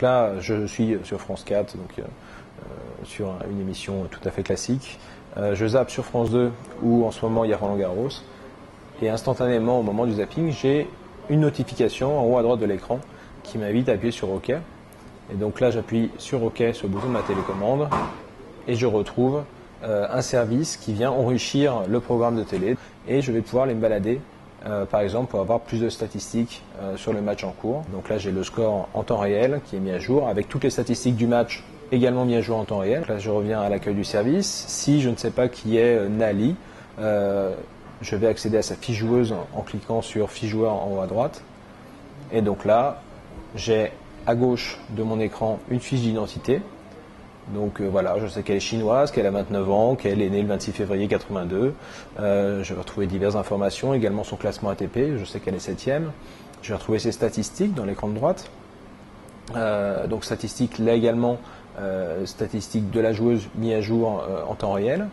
là, je suis sur France 4, donc sur une émission tout à fait classique. Je zappe sur France 2 où en ce moment il y a Roland Garros. Et instantanément, au moment du zapping, j'ai une notification en haut à droite de l'écran qui m'invite à appuyer sur OK. Et donc là, j'appuie sur OK sur le bouton de ma télécommande et je retrouve un service qui vient enrichir le programme de télé. Et je vais pouvoir aller me balader, par exemple, pour avoir plus de statistiques sur le match en cours. Donc là, j'ai le score en temps réel qui est mis à jour avec toutes les statistiques du match également mis à jour en temps réel. Là, je reviens à l'accueil du service. Si je ne sais pas qui est Nali, je vais accéder à sa fiche joueuse en cliquant sur fiche joueur en haut à droite. Et donc là, j'ai à gauche de mon écran une fiche d'identité. Donc voilà, je sais qu'elle est chinoise, qu'elle a 29 ans, qu'elle est née le 26 février 82. Je vais retrouver diverses informations, également son classement ATP, je sais qu'elle est 7e. Je vais retrouver ses statistiques dans l'écran de droite. Donc statistiques, là également, statistiques de la joueuse mis à jour en temps réel.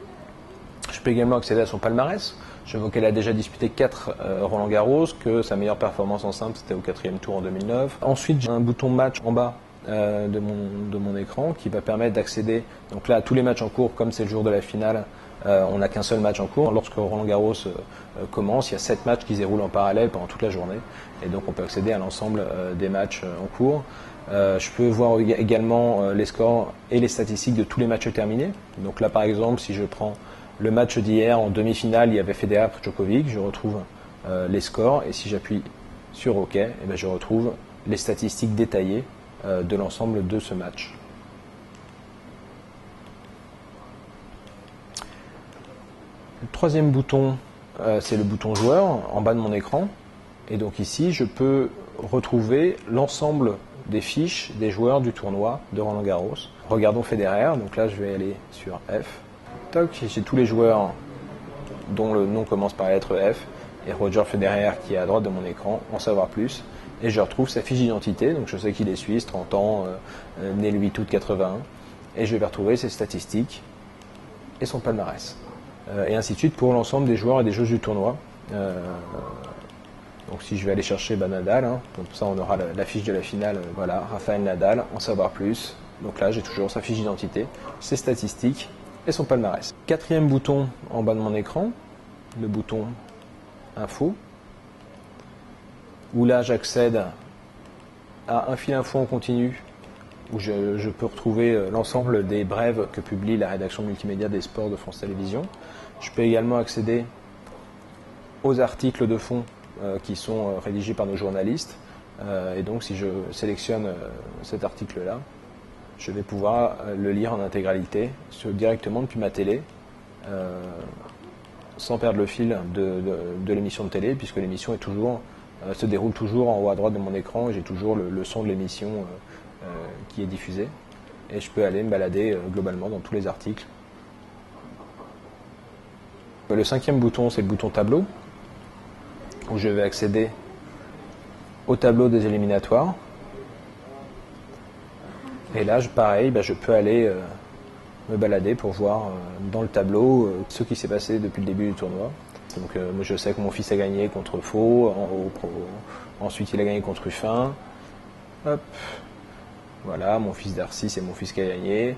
Je peux également accéder à son palmarès. Je vois qu'elle a déjà disputé 4 Roland Garros, que sa meilleure performance en simple c'était au 4e tour en 2009. Ensuite, j'ai un bouton match en bas de mon écran qui va permettre d'accéder donc là à tous les matchs en cours. Comme c'est le jour de la finale, on n'a qu'un seul match en cours. Lorsque Roland Garros commence, il y a 7 matchs qui se déroulent en parallèle pendant toute la journée et donc on peut accéder à l'ensemble des matchs en cours. Je peux voir également les scores et les statistiques de tous les matchs terminés. Donc là par exemple, si je prends le match d'hier en demi-finale, il y avait Federer Djokovic, je retrouve les scores et si j'appuie sur OK, eh bien, je retrouve les statistiques détaillées de l'ensemble de ce match. Le troisième bouton, c'est le bouton joueur en bas de mon écran. Et donc ici, je peux retrouver l'ensemble des fiches des joueurs du tournoi de Roland Garros. Regardons Federer, donc là je vais aller sur F. Toc, j'ai tous les joueurs dont le nom commence par la lettre F et Roger Federer qui est à droite de mon écran, en savoir plus. Et je retrouve sa fiche d'identité, donc je sais qu'il est suisse, 30 ans, né le 8 août 81. Et je vais retrouver ses statistiques et son palmarès. Et ainsi de suite pour l'ensemble des joueurs et des joueuses du tournoi. Donc si je vais aller chercher Nadal, comme ça on aura la fiche de la finale, voilà, Rafael Nadal, en savoir plus. Donc là j'ai toujours sa fiche d'identité, ses statistiques et son palmarès. Quatrième bouton en bas de mon écran, le bouton Info, où là j'accède à un fil info en continu, où je peux retrouver l'ensemble des brèves que publie la rédaction multimédia des sports de France Télévisions. Je peux également accéder aux articles de fond qui sont rédigés par nos journalistes. Et donc si je sélectionne cet article-là, je vais pouvoir le lire en intégralité directement depuis ma télé, sans perdre le fil de l'émission de télé, puisque l'émission se déroule toujours en haut à droite de mon écran et j'ai toujours le son de l'émission qui est diffusé. Et je peux aller me balader globalement dans tous les articles. Le cinquième bouton, c'est le bouton tableau, où je vais accéder au tableau des éliminatoires. Et là, pareil, je peux aller me balader pour voir dans le tableau ce qui s'est passé depuis le début du tournoi. Donc moi je sais que mon fils a gagné contre Faux, ensuite il a gagné contre Ruffin. Hop. Voilà, mon fils Darcy, c'est mon fils qui a gagné,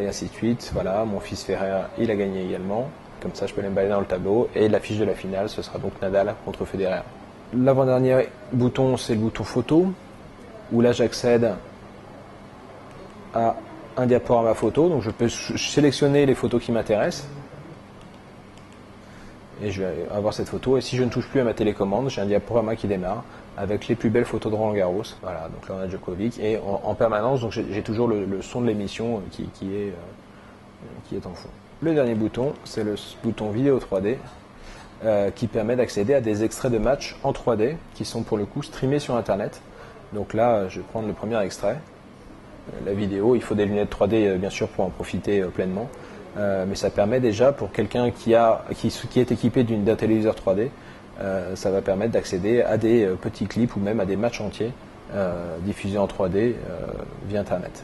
et ainsi de suite. Voilà, mon fils Ferrer, il a gagné également. Comme ça, je peux aller me balader dans le tableau. Et la fiche de la finale, ce sera donc Nadal contre Federer. L'avant-dernier bouton, c'est le bouton photo, où là, j'accède à un diaporama photo. Donc, je peux sélectionner les photos qui m'intéressent. Et je vais avoir cette photo. Et si je ne touche plus à ma télécommande, j'ai un diaporama qui démarre avec les plus belles photos de Roland Garros. Voilà, donc là on a Djokovic. Et en permanence, donc j'ai toujours le son de l'émission qui est en fond. Le dernier bouton, c'est le bouton vidéo 3D qui permet d'accéder à des extraits de matchs en 3D qui sont pour le coup streamés sur Internet. Donc là, je vais prendre le premier extrait. La vidéo, il faut des lunettes 3D bien sûr pour en profiter pleinement. Mais ça permet déjà pour quelqu'un qui est équipé d'un téléviseur 3D, ça va permettre d'accéder à des petits clips ou même à des matchs entiers diffusés en 3D via Internet.